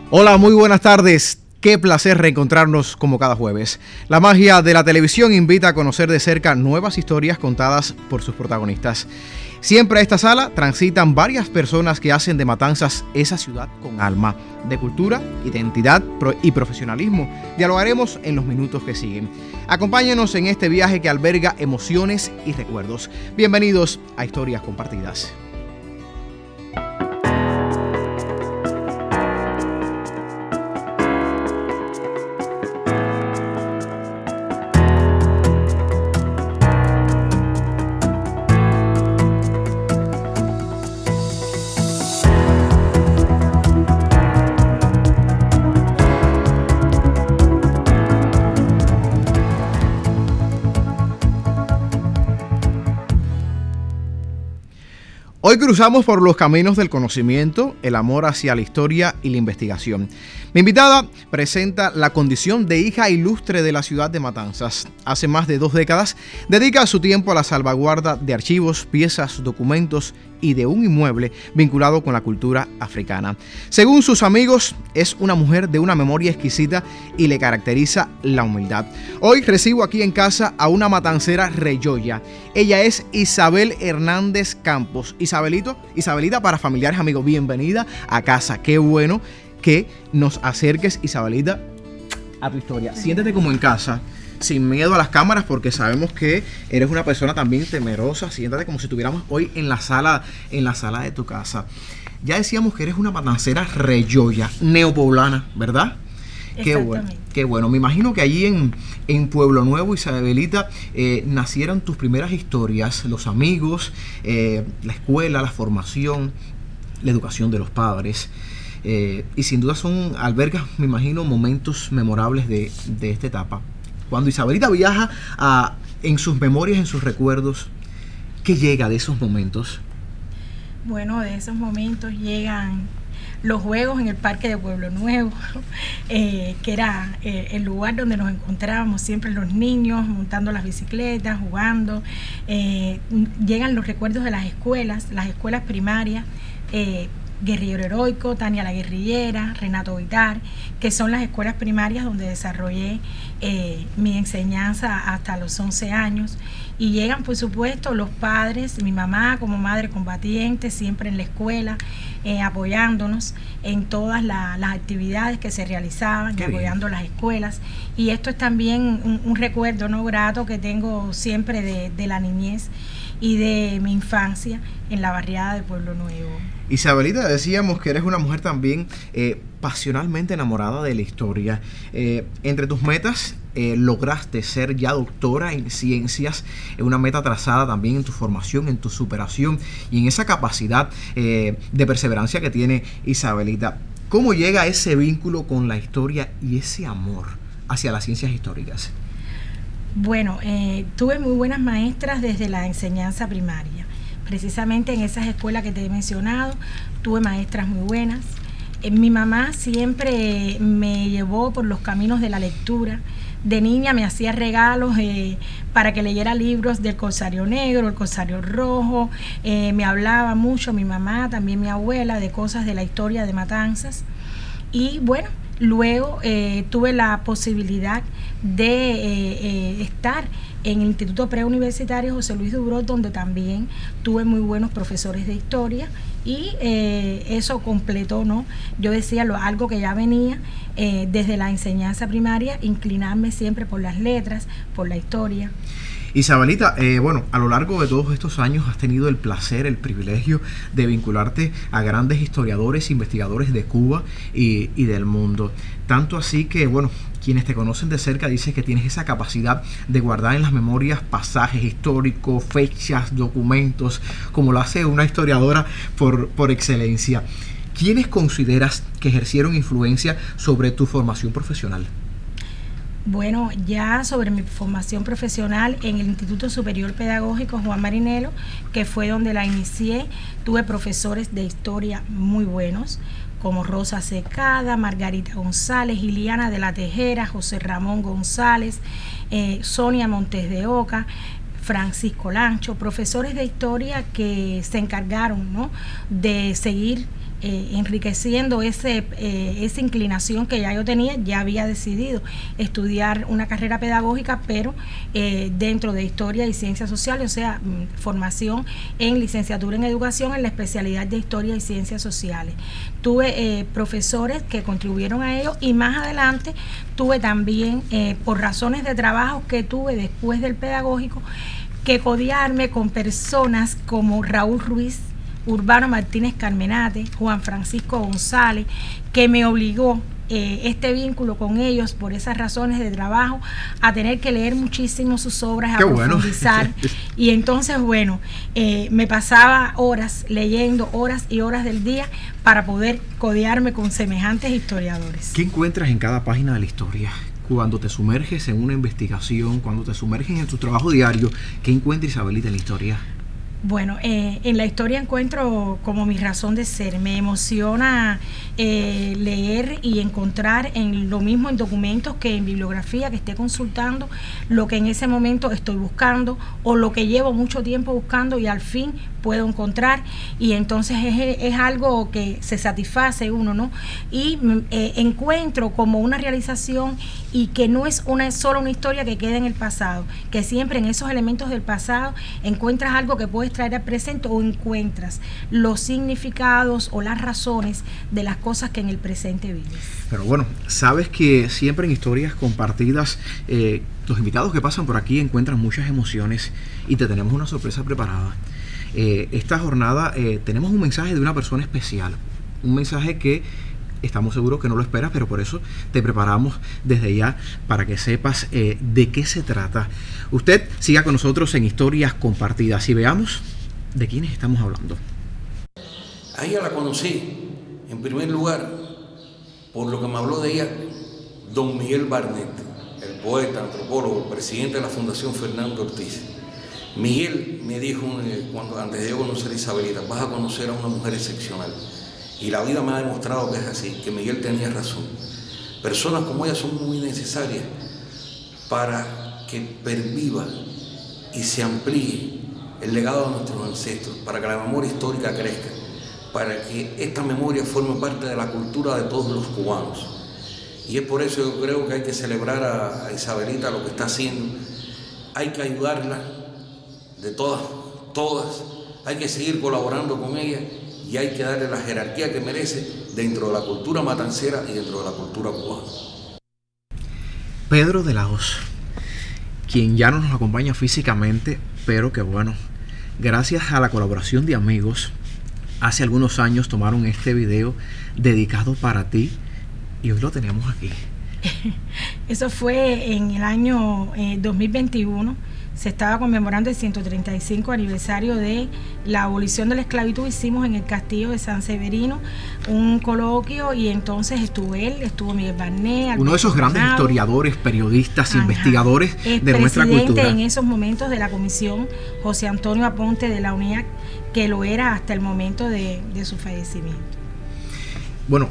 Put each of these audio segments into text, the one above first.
Hola, muy buenas tardes. Qué placer reencontrarnos como cada jueves. La magia de la televisión invita a conocer de cerca nuevas historias contadas por sus protagonistas. Siempre a esta sala transitan varias personas que hacen de Matanzas esa ciudad con alma, de cultura, identidad y profesionalismo. Dialogaremos en los minutos que siguen. Acompáñenos en este viaje que alberga emociones y recuerdos. Bienvenidos a Historias Compartidas. Hoy cruzamos por los caminos del conocimiento, el amor hacia la historia y la investigación. Mi invitada presenta la condición de hija ilustre de la ciudad de Matanzas. Hace más de 2 décadas dedica su tiempo a la salvaguarda de archivos, piezas, documentos y de un inmueble vinculado con la cultura africana. Según sus amigos, es una mujer de una memoria exquisita y le caracteriza la humildad. Hoy recibo aquí en casa a una matancera reyoya. Ella es Isabel Hernández Campos. Isabelita para familiares, amigos, bienvenida a casa. Qué bueno que nos acerques, Isabelita, a tu historia. Siéntete como en casa, sin miedo a las cámaras, porque sabemos que eres una persona también temerosa. Siéntate como si estuviéramos hoy en la sala de tu casa. Ya decíamos que eres una matancera reyoya, neopoblana, ¿verdad? Qué bueno, qué bueno. Me imagino que allí en Pueblo Nuevo, Isabelita, nacieron tus primeras historias, los amigos, la escuela, la formación, la educación de los padres. Y sin duda albergas, me imagino, momentos memorables de esta etapa. Cuando Isabelita viaja en sus memorias, en sus recuerdos, ¿qué llega de esos momentos? Bueno, de esos momentos llegan los juegos en el parque de Pueblo Nuevo, que era el lugar donde nos encontrábamos siempre los niños, montando las bicicletas, jugando. Llegan los recuerdos de las escuelas primarias, Guerrillero Heroico, Tania la Guerrillera, Renato Vitar, que son las escuelas primarias donde desarrollé mi enseñanza hasta los 11 años. Y llegan, por supuesto, los padres, mi mamá como madre combatiente, siempre en la escuela, apoyándonos en todas las actividades que se realizaban, y apoyando las escuelas. Y esto es también un recuerdo no grato que tengo siempre de la niñez y de mi infancia en la barriada de Pueblo Nuevo. Isabelita, decíamos que eres una mujer también pasionalmente enamorada de la historia. Entre tus metas lograste ser ya doctora en ciencias, una meta trazada también en tu formación, en tu superación y en esa capacidad de perseverancia que tiene Isabelita. ¿Cómo llega ese vínculo con la historia y ese amor hacia las ciencias históricas? Bueno, tuve muy buenas maestras desde la enseñanza primaria. Precisamente en esas escuelas que te he mencionado, tuve maestras muy buenas. Mi mamá siempre me llevó por los caminos de la lectura. De niña me hacía regalos para que leyera libros del Corsario Negro, el Corsario Rojo. Me hablaba mucho mi mamá, también mi abuela, de cosas de la historia de Matanzas. Y bueno, luego tuve la posibilidad de estar en el Instituto Preuniversitario José Luis Dubrot, donde también tuve muy buenos profesores de historia, y eso completó, ¿no? Yo decía algo que ya venía desde la enseñanza primaria, inclinarme siempre por las letras, por la historia. Isabelita, bueno, a lo largo de todos estos años has tenido el placer, el privilegio de vincularte a grandes historiadores, investigadores de Cuba y del mundo. Tanto así que, bueno, quienes te conocen de cerca dicen que tienes esa capacidad de guardar en las memorias pasajes históricos, fechas, documentos, como lo hace una historiadora por excelencia. ¿Quiénes consideras que ejercieron influencia sobre tu formación profesional? Bueno, ya sobre mi formación profesional en el Instituto Superior Pedagógico Juan Marinelo, que fue donde la inicié, tuve profesores de historia muy buenos, como Rosa Secada, Margarita González, Iliana de la Tejera, José Ramón González, Sonia Montes de Oca, Francisco Lancho, profesores de historia que se encargaron, ¿no?, de seguir enriqueciendo esa inclinación que ya yo tenía. Ya había decidido estudiar una carrera pedagógica, pero dentro de Historia y Ciencias Sociales, o sea, formación en licenciatura en Educación en la especialidad de Historia y Ciencias Sociales. Tuve profesores que contribuyeron a ello, y más adelante tuve también, por razones de trabajo que tuve después del pedagógico, que codearme con personas como Raúl Ruiz, Urbano Martínez Carmenate, Juan Francisco González, que me obligó este vínculo con ellos, por esas razones de trabajo, a tener que leer muchísimo sus obras, a profundizar. Y entonces, bueno, me pasaba horas leyendo, horas y horas del día, para poder codearme con semejantes historiadores. ¿Qué encuentras en cada página de la historia? Cuando te sumerges en una investigación, cuando te sumerges en tu trabajo diario, ¿qué encuentra Isabelita en la historia? Bueno, en la historia encuentro como mi razón de ser. Me emociona leer y encontrar en lo mismo en documentos que en bibliografía que esté consultando, lo que en ese momento estoy buscando, o lo que llevo mucho tiempo buscando y al fin puedo encontrar, y entonces es algo que se satisface uno, ¿no? Y encuentro como una realización, y que no es solo una historia que queda en el pasado, que siempre en esos elementos del pasado encuentras algo que puedes traer al presente, o encuentras los significados o las razones de las cosas que en el presente vives. Pero bueno, sabes que siempre en Historias Compartidas, los invitados que pasan por aquí encuentran muchas emociones, y te tenemos una sorpresa preparada. Esta jornada tenemos un mensaje de una persona especial, un mensaje que estamos seguros que no lo esperas, pero por eso te preparamos desde ya para que sepas de qué se trata. Usted siga con nosotros en Historias Compartidas y veamos de quiénes estamos hablando. A ella la conocí, en primer lugar, por lo que me habló de ella don Miguel Barnett, el poeta, antropólogo, presidente de la Fundación Fernando Ortiz. Miguel me dijo, antes de yo conocer a Isabelita, vas a conocer a una mujer excepcional. Y la vida me ha demostrado que es así, que Miguel tenía razón. Personas como ella son muy necesarias para que perviva y se amplíe el legado de nuestros ancestros, para que la memoria histórica crezca, para que esta memoria forme parte de la cultura de todos los cubanos. Y es por eso yo creo que hay que celebrar a Isabelita lo que está haciendo. Hay que ayudarla de todas, hay que seguir colaborando con ella, y hay que darle la jerarquía que merece dentro de la cultura matancera y dentro de la cultura cubana. Pedro de la Hoz, quien ya no nos acompaña físicamente, pero que bueno, gracias a la colaboración de amigos, hace algunos años tomaron este video dedicado para ti, y hoy lo tenemos aquí. Eso fue en el año 2021. Se estaba conmemorando el 135 aniversario de la abolición de la esclavitud. Hicimos en el Castillo de San Severino un coloquio, y entonces estuvo él, estuvo Miguel Barnett, uno de esos grandes historiadores, periodistas, investigadores de nuestra cultura. Presidente en esos momentos de la comisión, José Antonio Aponte de la UNIAC, que lo era hasta el momento de su fallecimiento. Bueno,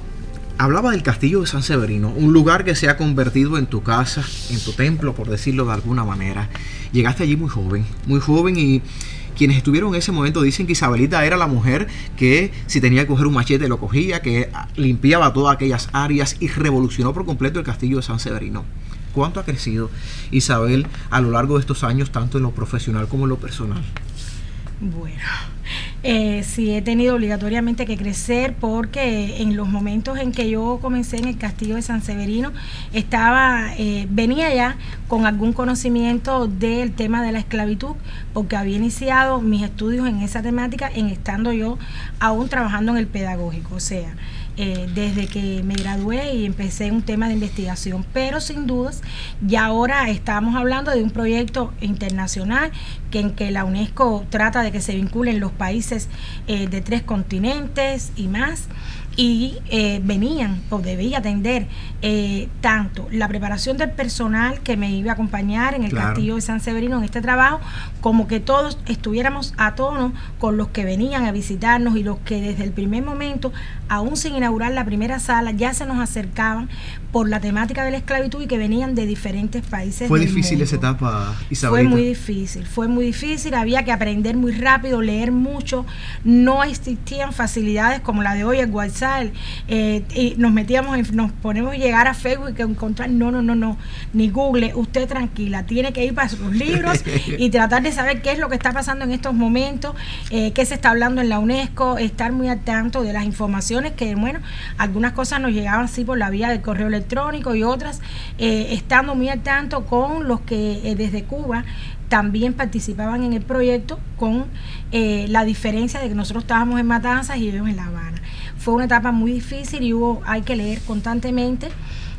hablaba del Castillo de San Severino, un lugar que se ha convertido en tu casa, en tu templo, por decirlo de alguna manera. Llegaste allí muy joven, y quienes estuvieron en ese momento dicen que Isabelita era la mujer que, si tenía que coger un machete, lo cogía, que limpiaba todas aquellas áreas y revolucionó por completo el Castillo de San Severino. ¿Cuánto ha crecido Isabel a lo largo de estos años, tanto en lo profesional como en lo personal? Bueno, sí he tenido obligatoriamente que crecer, porque en los momentos en que yo comencé en el Castillo de San Severino venía ya con algún conocimiento del tema de la esclavitud, porque había iniciado mis estudios en esa temática estando yo aún trabajando en el pedagógico, o sea, desde que me gradué y empecé un tema de investigación, pero sin dudas ya ahora estamos hablando de un proyecto internacional en que la UNESCO trata de que se vinculen los países de 3 continentes y más, y venían o debía atender tanto la preparación del personal que me iba a acompañar en el Castillo de San Severino en este trabajo, como que todos estuviéramos a tono con los que venían a visitarnos y los que desde el primer momento, aún sin inaugurar la primera sala, ya se nos acercaban por la temática de la esclavitud y que venían de diferentes países. ¿Fue difícil esa etapa, Isabelita? Fue muy difícil, había que aprender muy rápido, leer mucho, no existían facilidades como la de hoy, el WhatsApp, y nos ponemos a llegar a Facebook y encontrar, no, ni Google, usted tranquila, tiene que ir para sus libros y tratar de saber qué es lo que está pasando en estos momentos, qué se está hablando en la UNESCO, estar muy al tanto de las informaciones que, bueno, algunas cosas nos llegaban así por la vía del correo electrónico y otras estando muy al tanto con los que desde Cuba también participaban en el proyecto, con la diferencia de que nosotros estábamos en Matanzas y ellos en La Habana. Fue una etapa muy difícil y hay que leer constantemente.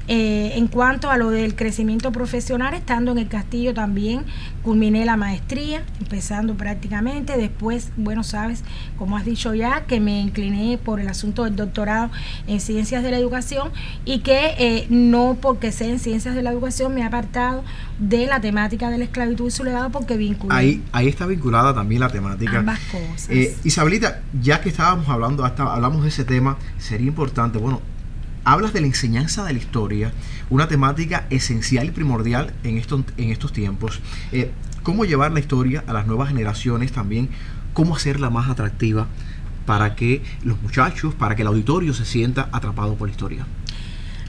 En cuanto a lo del crecimiento profesional, estando en el Castillo también culminé la maestría, empezando prácticamente, después, bueno, sabes, como has dicho ya, que me incliné por el asunto del doctorado en Ciencias de la Educación y que no porque sea en Ciencias de la Educación me he apartado de la temática de la esclavitud y su legado, porque vinculé. Ahí está vinculada también la temática. Ambas cosas. Isabelita, ya que hablamos de ese tema, sería importante, bueno, hablas de la enseñanza de la historia, una temática esencial y primordial en estos tiempos. ¿Cómo llevar la historia a las nuevas generaciones también? ¿Cómo hacerla más atractiva para que los muchachos, para que el auditorio se sienta atrapado por la historia?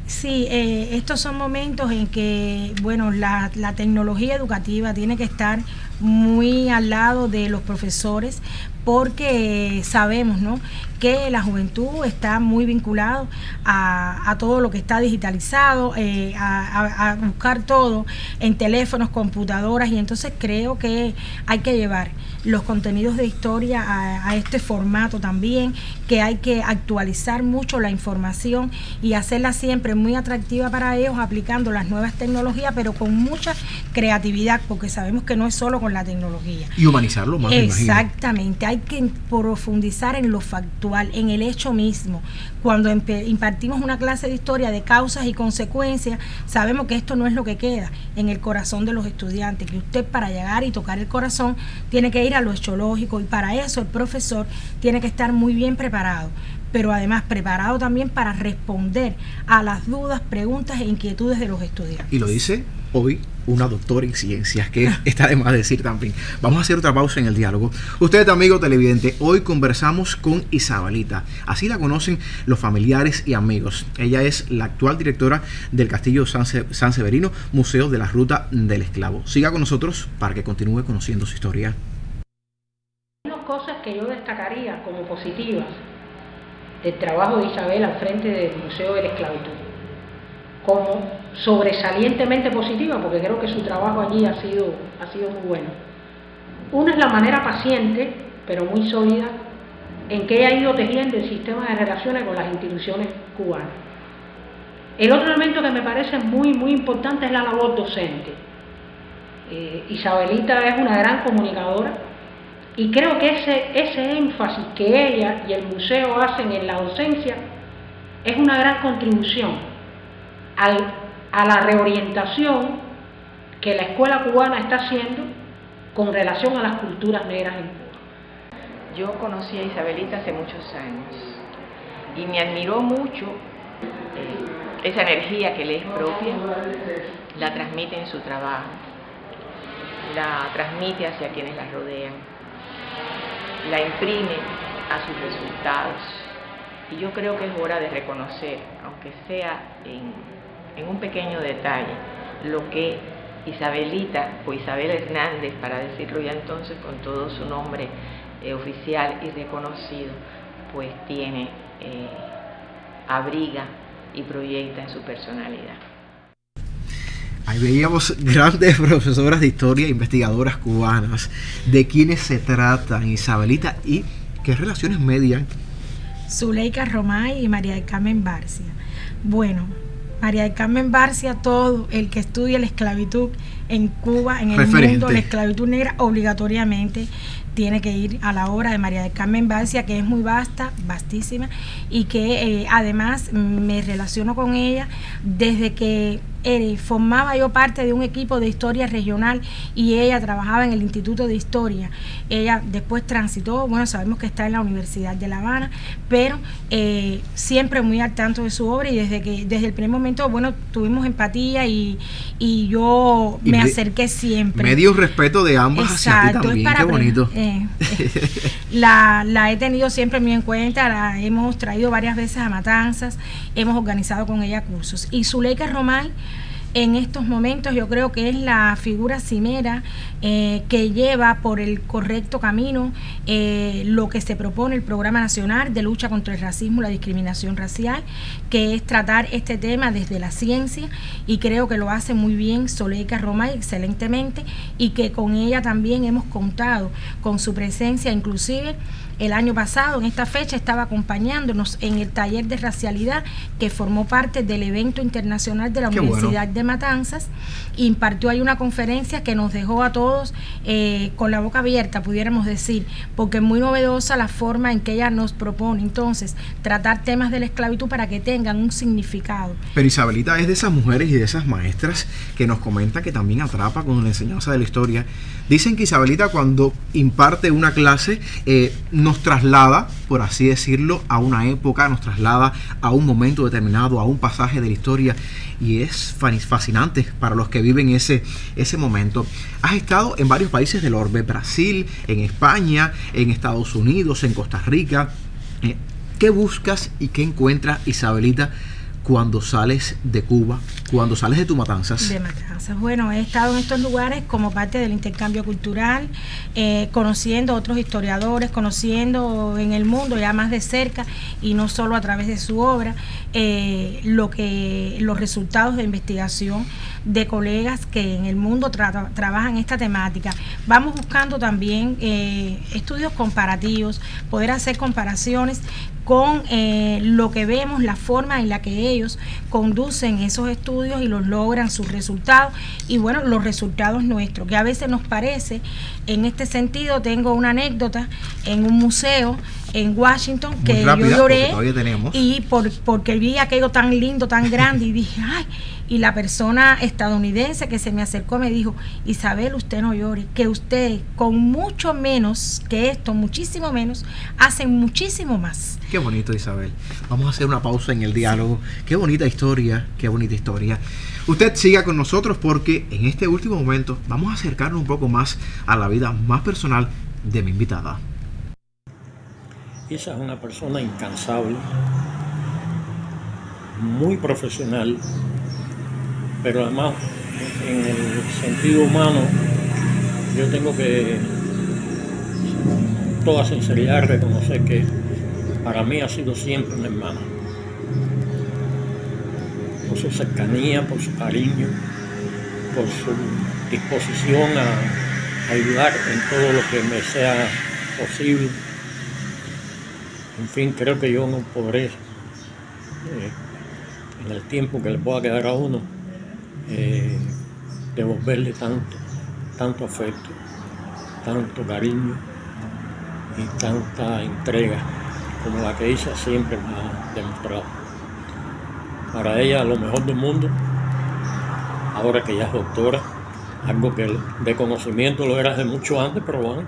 Sí, estos son momentos en que, bueno, la tecnología educativa tiene que estar muy al lado de los profesores, porque sabemos, ¿no?, que la juventud está muy vinculado a todo lo que está digitalizado, a buscar todo en teléfonos, computadoras, y entonces creo que hay que llevar los contenidos de historia a este formato también, que hay que actualizar mucho la información y hacerla siempre muy atractiva para ellos, aplicando las nuevas tecnologías, pero con mucha creatividad, porque sabemos que no es solo con la tecnología. Y humanizarlo más. Exactamente, hay que profundizar en lo factual, en el hecho mismo. Cuando impartimos una clase de historia de causas y consecuencias, sabemos que esto no es lo que queda en el corazón de los estudiantes, que usted, para llegar y tocar el corazón, tiene que ir a lo echológico, y para eso el profesor tiene que estar muy bien preparado, pero además preparado también para responder a las dudas, preguntas e inquietudes de los estudiantes. Y lo dice hoy una doctora en ciencias, que está de más decir también. Vamos a hacer otra pausa en el diálogo. Usted, amigo televidente, hoy conversamos con Isabelita. Así la conocen los familiares y amigos. Ella es la actual directora del Castillo San Severino, Museo de la Ruta del Esclavo. Siga con nosotros para que continúe conociendo su historia. Hay cosas que yo destacaría como positivas del trabajo de Isabel al frente del Museo de la Esclavitud, como sobresalientemente positiva, porque creo que su trabajo allí ha sido muy bueno. Una es la manera paciente, pero muy sólida, en que ella ha ido tejiendo el sistema de relaciones con las instituciones cubanas. El otro elemento que me parece muy importante es la labor docente. Isabelita es una gran comunicadora, y creo que ese énfasis que ella y el museo hacen en la docencia es una gran contribución a la reorientación que la escuela cubana está haciendo con relación a las culturas negras en Cuba. Yo conocí a Isabelita hace muchos años y me admiró mucho esa energía que le es propia, la transmite en su trabajo, la transmite hacia quienes la rodean, la imprime a sus resultados, y yo creo que es hora de reconocer, aunque sea en un pequeño detalle, lo que Isabelita o Isabel Hernández, para decirlo ya entonces con todo su nombre oficial y reconocido, pues tiene, abriga y proyecta en su personalidad. Ahí veíamos grandes profesoras de historia, investigadoras cubanas. ¿De quiénes se tratan, Isabelita, y qué relaciones median? Zuleika Romay y María del Carmen Barcia. Bueno, María del Carmen Barcia, todo el que estudia la esclavitud en Cuba, en el mundo, la esclavitud negra, obligatoriamente tiene que ir a la obra de María del Carmen Barcia, que es muy vasta, vastísima, y que además me relaciono con ella desde que formaba yo parte de un equipo de historia regional y ella trabajaba en el Instituto de Historia. Ella después transitó, bueno, sabemos que está en la Universidad de La Habana, pero siempre muy al tanto de su obra, y desde el primer momento, bueno, tuvimos empatía y yo me acerqué siempre. Medio respeto de ambas. Exacto, hacia ti también, es para qué bonito. La he tenido siempre muy en cuenta, la hemos traído varias veces a Matanzas, hemos organizado con ella cursos. Y Zuleika Romay, en estos momentos, yo creo que es la figura cimera que lleva por el correcto camino lo que se propone el Programa Nacional de Lucha contra el Racismo y la Discriminación Racial, que es tratar este tema desde la ciencia, y creo que lo hace muy bien Zuleika Romay, excelentemente, y que con ella también hemos contado con su presencia. Inclusive el año pasado, en esta fecha, estaba acompañándonos en el taller de racialidad que formó parte del evento internacional de la Universidad de Matanzas. Impartió ahí una conferencia que nos dejó a todos con la boca abierta, pudiéramos decir, porque es muy novedosa la forma en que ella nos propone entonces tratar temas de la esclavitud para que tengan un significado. Pero Isabelita es de esas mujeres y de esas maestras que nos comenta que también atrapa con la enseñanza de la historia. Dicen que Isabelita, cuando imparte una clase, nos traslada, por así decirlo, a una época, nos traslada a un momento determinado, a un pasaje de la historia, y es fascinante para los que viven ese momento. Has estado en varios países del orbe, Brasil, en España, en Estados Unidos, en Costa Rica. ¿Qué buscas y qué encuentras, Isabelita, cuando sales de Cuba, cuando sales de tu Matanzas? De Matanzas. Bueno, he estado en estos lugares como parte del intercambio cultural, conociendo otros historiadores, conociendo en el mundo ya más de cerca y no solo a través de su obra, los resultados de investigación de colegas que en el mundo trabajan esta temática. Vamos buscando también estudios comparativos, poder hacer comparaciones con lo que vemos, la forma en la que ellos conducen esos estudios y los logran sus resultados, y bueno, los resultados nuestros, que a veces nos parece. En este sentido tengo una anécdota en un museo en Washington que yo lloré, y porque vi aquello tan lindo, tan grande, y dije, ay, y la persona estadounidense que se me acercó me dijo, Isabel, usted no llore, que usted con mucho menos que esto, muchísimo menos, hacen muchísimo más. Qué bonito, Isabel. Vamos a hacer una pausa en el diálogo. Qué bonita historia, qué bonita historia. Usted siga con nosotros porque en este último momento vamos a acercarnos un poco más a la vida más personal de mi invitada. Esa es una persona incansable, muy profesional, pero además en el sentido humano yo tengo que, con toda sinceridad, reconocer que para mí ha sido siempre una hermana, por su cercanía, por su cariño, por su disposición a ayudar en todo lo que me sea posible. En fin, creo que yo no podré, en el tiempo que le pueda quedar a uno, devolverle tanto afecto, tanto cariño y tanta entrega como la que ella siempre me ha demostrado. Para ella, lo mejor del mundo, ahora que ya es doctora, algo que de conocimiento lo era desde mucho antes, pero bueno,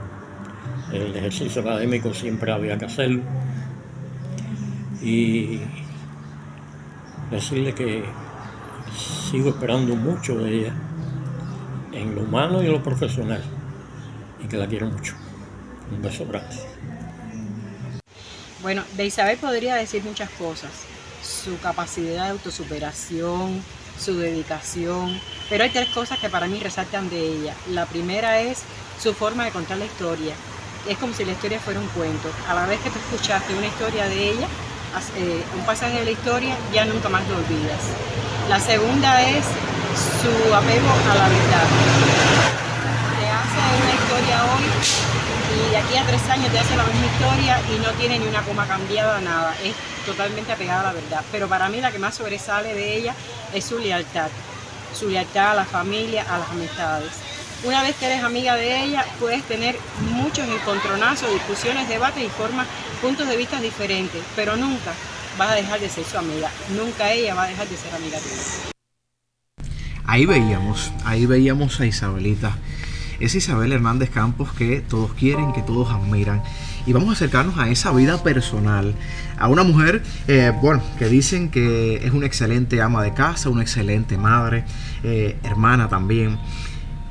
el ejercicio académico siempre había que hacerlo. Y decirle que sigo esperando mucho de ella en lo humano y en lo profesional, y que la quiero mucho. Un beso grande. Bueno, de Isabel podría decir muchas cosas: su capacidad de autosuperación, su dedicación, pero hay tres cosas que para mí resaltan de ella. La primera es su forma de contar la historia. Es como si la historia fuera un cuento. A la vez que tú escuchaste una historia de ella, un pasaje de la historia, ya nunca más lo olvidas. La segunda es su apego a la verdad. Te hace una historia hoy y de aquí a 3 años te hace la misma historia y no tiene ni una coma cambiada, nada. Es totalmente apegada a la verdad. Pero para mí la que más sobresale de ella es su lealtad a la familia, a las amistades. Una vez que eres amiga de ella, puedes tener muchos encontronazos, discusiones, debates y puntos de vista diferentes, pero nunca vas a dejar de ser su amiga, nunca ella va a dejar de ser amiga tuya. Ahí veíamos a Isabelita, esa Isabel Hernández Campos que todos quieren, que todos admiran. Y vamos a acercarnos a esa vida personal, a una mujer, que dicen que es una excelente ama de casa, una excelente madre, hermana también.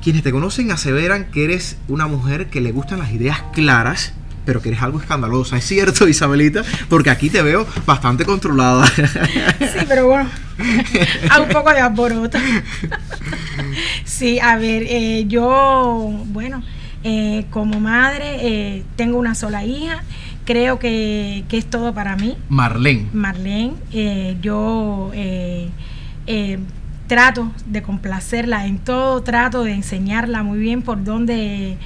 Quienes te conocen aseveran que eres una mujer que le gustan las ideas claras, pero que eres algo escandalosa. ¿Es cierto, Isabelita? Porque aquí te veo bastante controlada. Sí, pero bueno, a un poco de alboroto. Sí, a ver, yo, bueno, como madre tengo una sola hija. Creo que es todo para mí. Marlene. Yo trato de complacerla en todo, trato de enseñarla muy bien por dónde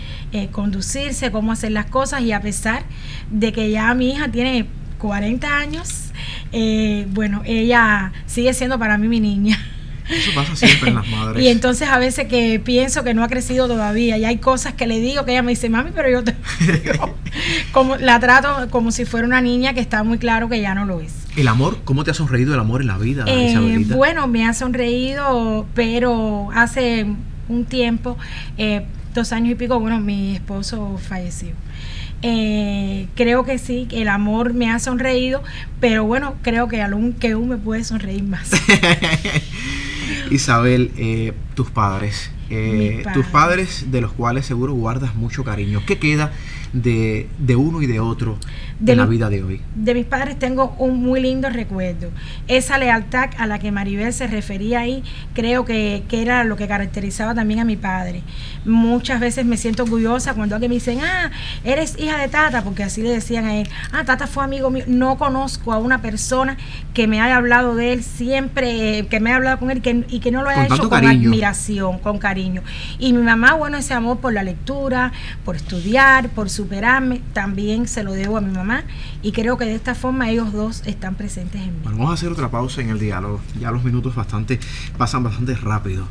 conducirse, cómo hacer las cosas, y a pesar de que ya mi hija tiene 40 años, ella sigue siendo para mí mi niña. Eso pasa siempre en las madres. Y entonces a veces que pienso que no ha crecido todavía, y hay cosas que le digo que ella me dice, mami, pero yo la trato como si fuera una niña, que está muy claro que ya no lo es. ¿El amor? ¿Cómo te ha sonreído el amor en la vida, Isabelita? Bueno, me ha sonreído, pero hace un tiempo, 2 años y pico, mi esposo falleció. Creo que sí, el amor me ha sonreído, pero bueno, creo que aún me puede sonreír más. Isabel, tus padres, de los cuales seguro guardas mucho cariño. ¿Qué queda de uno y de otro en la vida de hoy? De mis padres tengo un muy lindo recuerdo. Esa lealtad a la que Maribel se refería ahí, creo que era lo que caracterizaba también a mi padre. Muchas veces me siento orgullosa cuando alguien me dicen, eres hija de Tata, porque así le decían a él. Tata fue amigo mío. No conozco a una persona que me haya hablado de él siempre, que me haya hablado con él y que no lo haya hecho con admiración, con cariño. Y mi mamá, ese amor por la lectura, por estudiar, por superarme, también se lo debo a mi mamá, y creo que de esta forma ellos dos están presentes en mí. Bueno, vamos a hacer otra pausa en el diálogo. Ya los minutos pasan bastante rápido.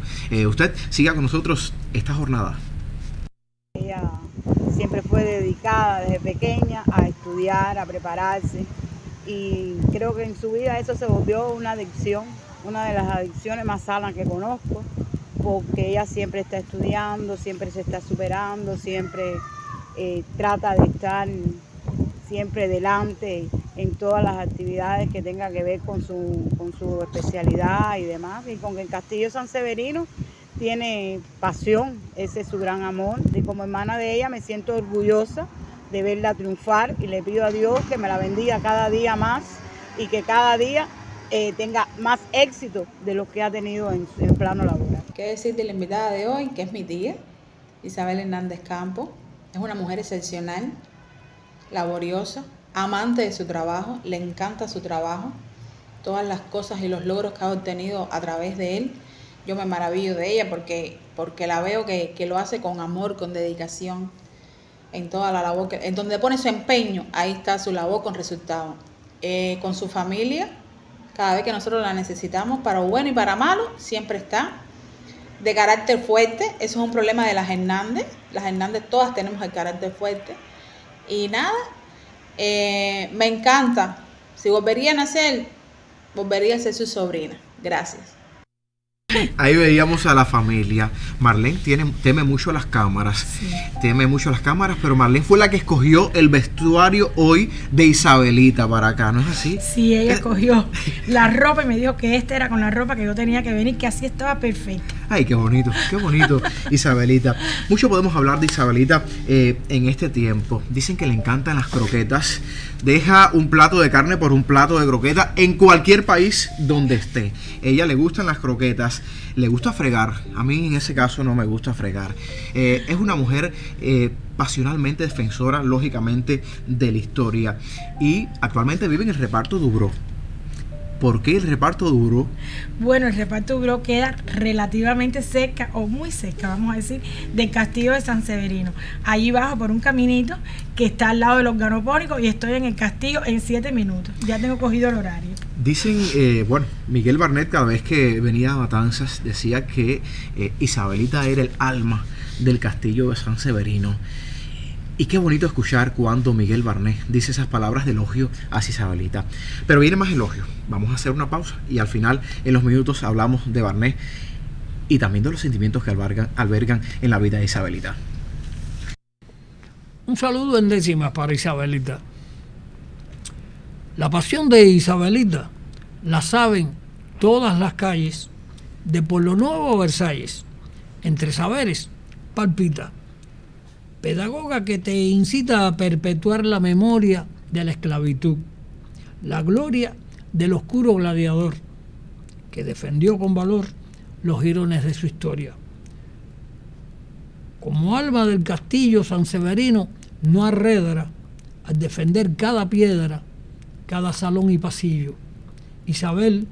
Usted siga con nosotros esta jornada. Ella siempre fue dedicada desde pequeña a estudiar, a prepararse, y creo que en su vida eso se volvió una adicción, una de las adicciones más sanas que conozco, porque ella siempre está estudiando, siempre se está superando, siempre trata de estar siempre delante en todas las actividades que tengan que ver con su especialidad y demás, y con el Castillo San Severino tiene pasión, ese es su gran amor, y como hermana de ella me siento orgullosa de verla triunfar, y le pido a Dios que me la bendiga cada día más y que cada día tenga más éxito de lo que ha tenido en el plano laboral. ¿Qué decir de la invitada de hoy, que es mi tía, Isabel Hernández Campos? Es una mujer excepcional, laboriosa, amante de su trabajo, le encanta su trabajo, todas las cosas y los logros que ha obtenido a través de él. Yo me maravillo de ella porque la veo que lo hace con amor, con dedicación, en toda la labor, en donde pone su empeño, ahí está su labor con resultado. Con su familia, cada vez que nosotros la necesitamos, para bueno y para malo, siempre está. De carácter fuerte, eso es un problema de las Hernández todas tenemos el carácter fuerte. Y nada, me encanta. Si volvería a nacer, volvería a ser su sobrina. Gracias. Ahí veíamos a la familia. Marlene teme mucho las cámaras. Sí. Teme mucho las cámaras, pero Marlene fue la que escogió el vestuario hoy de Isabelita para acá, ¿no es así? Sí, ella escogió la ropa y me dijo que esta era con la ropa que yo tenía que venir, que así estaba perfecta. Ay, qué bonito, Isabelita. Mucho podemos hablar de Isabelita en este tiempo. Dicen que le encantan las croquetas. Deja un plato de carne por un plato de croquetas en cualquier país donde esté. Ella le gustan las croquetas, le gusta fregar. A mí en ese caso no me gusta fregar. Es una mujer pasionalmente defensora, lógicamente, de la historia. Y actualmente vive en el reparto Dubró. ¿Por qué el reparto Dubró? Bueno, el reparto Dubró queda relativamente cerca, o muy cerca, vamos a decir, del Castillo de San Severino. Allí bajo por un caminito que está al lado del organopónico y estoy en el castillo en 7 minutos. Ya tengo cogido el horario. Dicen, bueno, Miguel Barnet cada vez que venía a Matanzas decía que Isabelita era el alma del castillo de San Severino. Y qué bonito escuchar cuando Miguel Barnet dice esas palabras de elogio hacia Isabelita. Pero viene más elogio. Vamos a hacer una pausa y al final, en los minutos, hablamos de Barnet y también de los sentimientos que albergan en la vida de Isabelita. Un saludo en décimas para Isabelita. La pasión de Isabelita la saben todas las calles de Pueblo Nuevo a Versalles. Entre saberes palpita. Pedagoga que te incita a perpetuar la memoria de la esclavitud, la gloria del oscuro gladiador que defendió con valor los jirones de su historia. Como alma del castillo San Severino, no arredra al defender cada piedra, cada salón y pasillo. Isabel,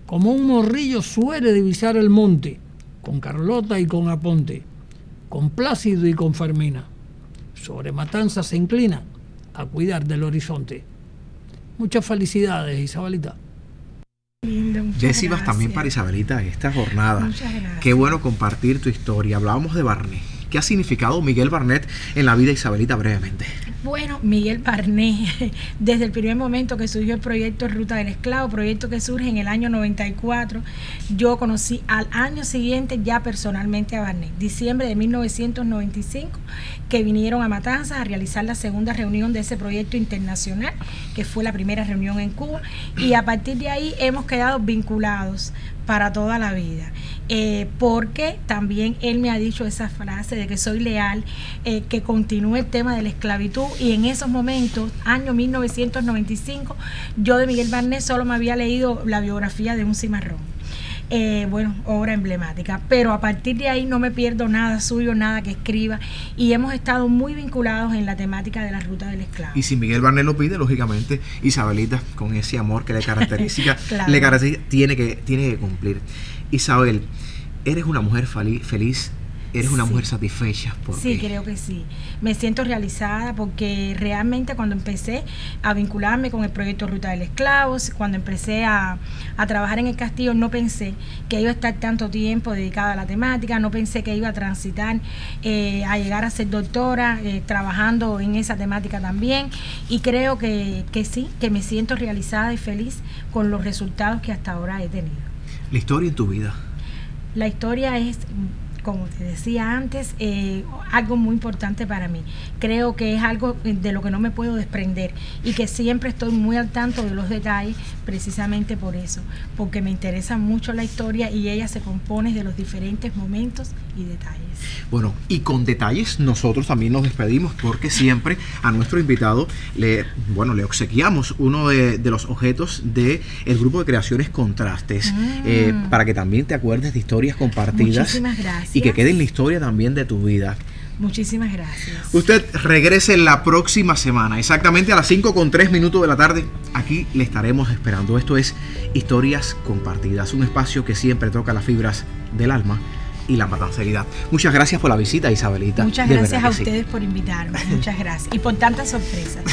como un morrillo, suele divisar el monte, con Carlota y con Aponte, con Plácido y con Fermina. Sobre Matanzas se inclina a cuidar del horizonte. Muchas felicidades, Isabelita. Décimas también para Isabelita esta jornada. Muchas gracias. Qué bueno compartir tu historia. Hablábamos de Barnet. ¿Qué ha significado Miguel Barnet en la vida de Isabelita brevemente? Bueno, Miguel Barnet, desde el primer momento que surgió el proyecto Ruta del Esclavo, proyecto que surge en el año 94, yo conocí al año siguiente ya personalmente a Barnet, diciembre de 1995, que vinieron a Matanzas a realizar la segunda reunión de ese proyecto internacional, que fue la primera reunión en Cuba, y a partir de ahí hemos quedado vinculados para toda la vida, porque también él me ha dicho esa frase de que soy leal, que continúe el tema de la esclavitud, y en esos momentos, año 1995, yo de Miguel Barnet solo me había leído la biografía de un cimarrón. Bueno, obra emblemática, pero a partir de ahí no me pierdo nada suyo, nada que escriba, y hemos estado muy vinculados en la temática de la Ruta del Esclavo. Y si Miguel Barnet lo pide, lógicamente Isabelita, con ese amor que le caracteriza, Claro. tiene que cumplir. Isabel, eres una mujer feliz, eres una mujer satisfecha. Sí, creo que sí. Me siento realizada porque realmente cuando empecé a vincularme con el proyecto Ruta del Esclavo, cuando empecé a trabajar en el castillo, no pensé que iba a estar tanto tiempo dedicada a la temática, no pensé que iba a transitar a llegar a ser doctora, trabajando en esa temática también, y creo que sí, que me siento realizada y feliz con los resultados que hasta ahora he tenido. La historia en tu vida. La historia es, como te decía antes, algo muy importante para mí. Creo que es algo de lo que no me puedo desprender y que siempre estoy muy al tanto de los detalles, precisamente por eso, porque me interesa mucho la historia y ella se compone de los diferentes momentos y detalles. Bueno, y con detalles nosotros también nos despedimos, porque siempre a nuestro invitado le obsequiamos uno de los objetos del grupo de creaciones Contrastes, para que también te acuerdes de historias compartidas. Muchísimas gracias. Y que quede en la historia también de tu vida. Muchísimas gracias. Usted regrese la próxima semana, exactamente a las 5:03 de la tarde. Aquí le estaremos esperando. Esto es Historias Compartidas, un espacio que siempre toca las fibras del alma y la matanceridad. Muchas gracias por la visita, Isabelita. Muchas gracias a ustedes por invitarme. Muchas gracias. Y por tantas sorpresas.